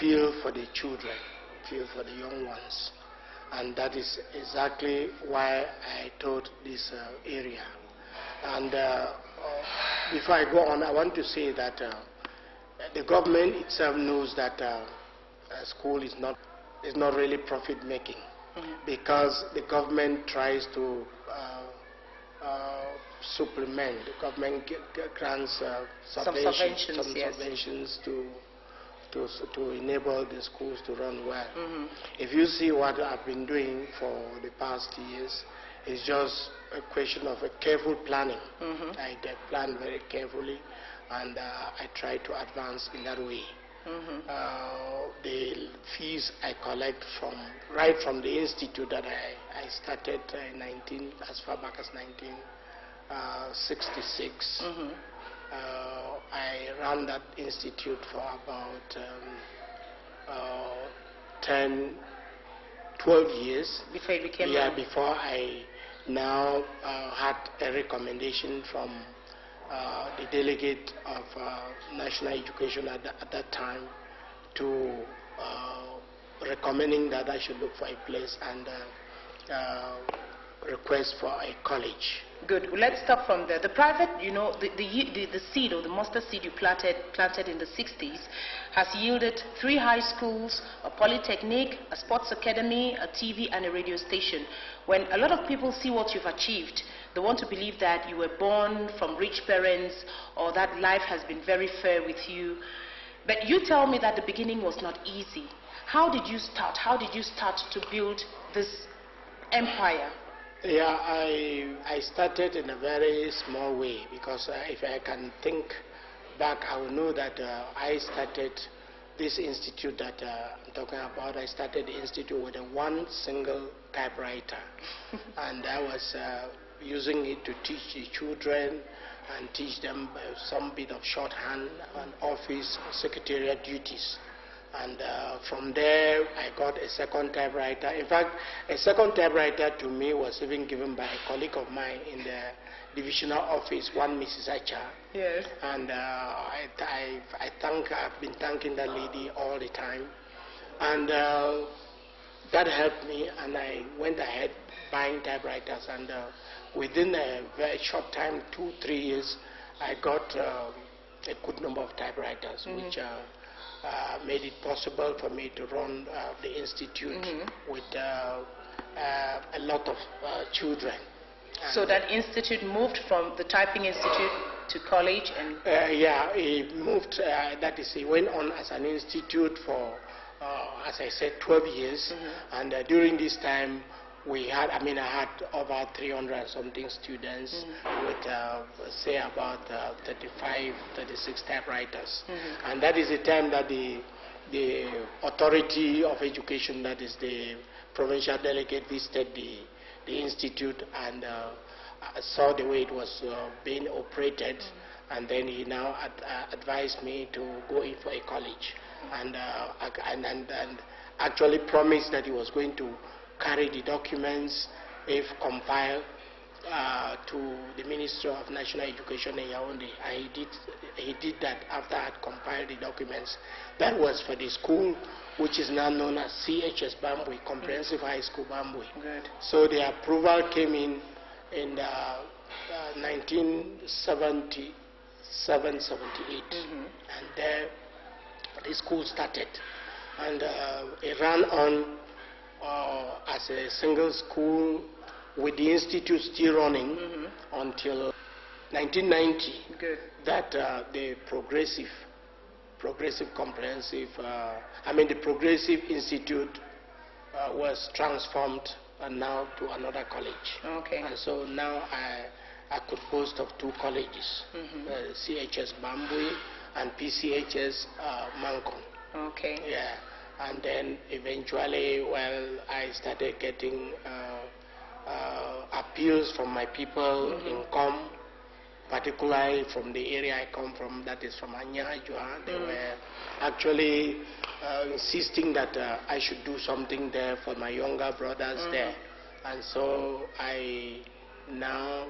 feel for the children, feel for the young ones. And that is exactly why I taught this area. And before I go on, I want to say that the government itself knows that school is not really profit-making, because the government tries to supplement. The government grants subventions to enable the schools to run well. If you see what I've been doing for the past years, it's just a question of a careful planning. I plan very carefully, and I try to advance in that way. The fees I collect right from the institute that I started as far back as 1966. I ran that institute for about 12 years. Before it became before I now had a recommendation from the delegate of national education at that time to recommending that I should look for a place and request for a college. Good. Well, let's start from there. The private, the seed or the mustard seed you planted in the 60s has yielded 3 high schools, a polytechnic, a sports academy, a TV and a radio station. When a lot of people see what you've achieved, they want to believe that you were born from rich parents or that life has been very fair with you. But you tell me that the beginning was not easy. How did you start? How did you start to build this empire? Yeah, I started in a very small way, because if I can think back, I will know that I started this institute that I'm talking about. I started the institute with one single typewriter, and I was using it to teach the children and teach them some bit of shorthand and office secretariat duties. And from there, I got a second typewriter. In fact, a second typewriter to me was even given by a colleague of mine in the divisional office, one Mrs. Acha. Yes. And I've been thanking that lady all the time. And that helped me, and I went ahead buying typewriters. And within a very short time, 2-3 years, I got a good number of typewriters, which made it possible for me to run the institute with a lot of children. So that institute moved from the typing institute to college? And yeah, it moved, that is, it went on as an institute for, as I said, 12 years. And during this time, I had over 300 something students with, say, about 35, 36 typewriters. And that is the time that the authority of education, that is the provincial delegate, visited the institute and saw the way it was being operated. And then he now advised me to go in for a college. And actually promised that he was going to carry the documents, if compiled, to the Ministry of National Education in Yaoundé. And he did that after I had compiled the documents. That was for the school, which is now known as CHS Bambui, Comprehensive High School Bambui. Good. So the approval came in 1977-78, and there the school started. And it ran on as a single school, with the institute still running until 1990. Good. That the progressive comprehensive, the progressive institute was transformed now to another college. Okay. And so now I could boast of 2 colleges, CHS Bambui and PCHS Mancon. Okay. Yeah. And then eventually, well, I started getting appeals from my people in KOM, particularly from the area I come from, that is from Anyajua. They were actually insisting that I should do something there for my younger brothers there. And so I now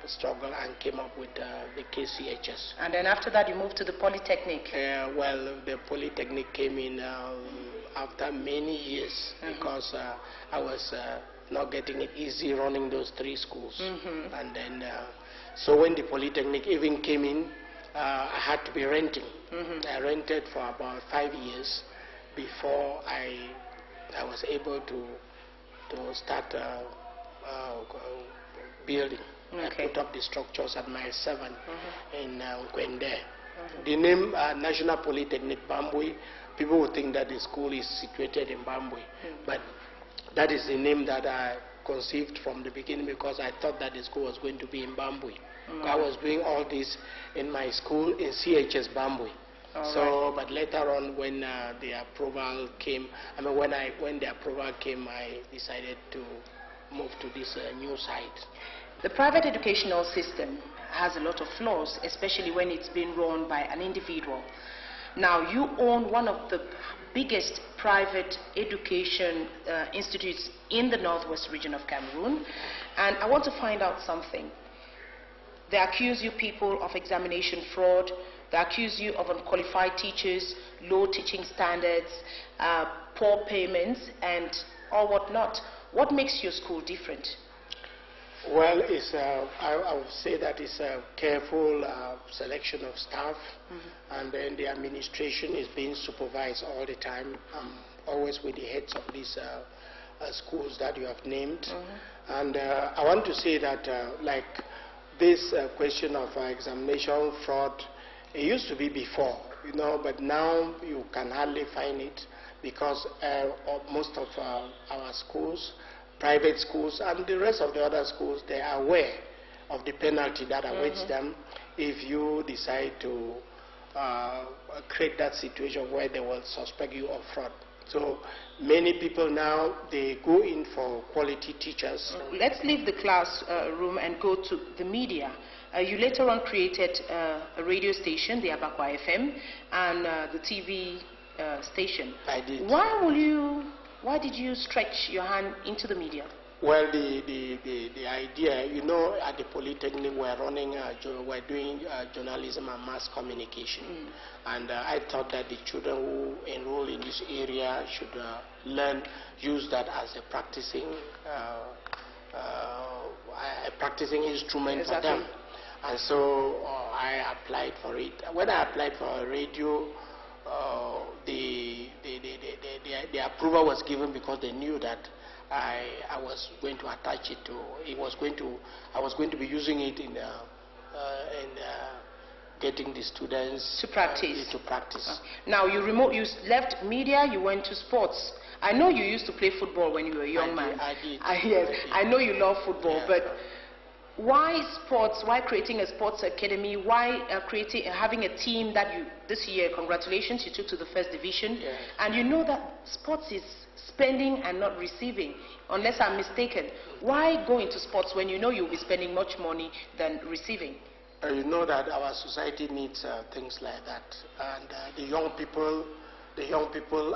struggled and came up with the KCHS. And then after that, you moved to the Polytechnic. Well, the Polytechnic came in after many years because I was not getting it easy running those 3 schools. And then, so when the Polytechnic even came in, I had to be renting. I rented for about 5 years before I was able to start building. I put up the structures at my 7 in Kwende. The name National Polytechnic Bambui, people would think that the school is situated in Bambui, but that is the name that I conceived from the beginning because I thought that the school was going to be in Bambui. I was doing all this in my school in CHS Bambui. But later on, when the approval came, when the approval came, I decided to move to this new site. The private educational system has a lot of flaws, especially when it's being run by an individual. Now, you own one of the biggest private education institutes in the northwest region of Cameroon, and I want to find out something. They accuse you people of examination fraud. They accuse you of unqualified teachers, low teaching standards, poor payments, and all whatnot. What makes your school different? Well, I would say that it's a careful selection of staff, and then the administration is being supervised all the time, always with the heads of these schools that you have named. And I want to say that like this question of examination fraud, it used to be before, you know, but now you can hardly find it because most of our schools, private schools, and the rest of the other schools, they are aware of the penalty that awaits them if you decide to create that situation where they will suspect you of fraud. So many people now, they go in for quality teachers. Let's leave the classroom and go to the media. You later on created a radio station, the Abakwa FM, and the TV station. I did. Why did you stretch your hand into the media? Well, the idea, you know, at the Polytechnic we're doing journalism and mass communication, and I thought that the children who enroll in this area should use that as a practicing instrument for them. And so I applied for it. When I applied for a radio, the approval was given because they knew that I was going to attach it to. I was going to be using it in getting the students to practice. Now you left media. You went to sports. I know you used to play football when you were a young man. I did. Yes, I know you love football, but why sports? Why creating a sports academy? Why having a team that this year, congratulations, you took to the first division. Yes. And you know that sports is spending and not receiving, unless I'm mistaken. Why go into sports when you know you'll be spending much money than receiving? You know that our society needs things like that, and the young people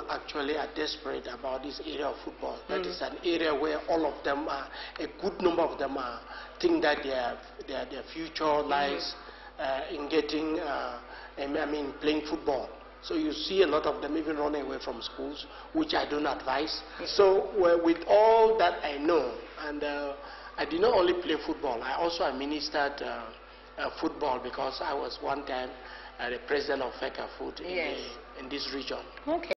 actually are desperate about this area of football. That is an area where all of them a good number of them think that their future lies in getting, playing football. So you see a lot of them even running away from schools, which I don't advise. So with all that I know, and I did not only play football, I also administered football because I was one time the president of FECA Food in this region. Okay.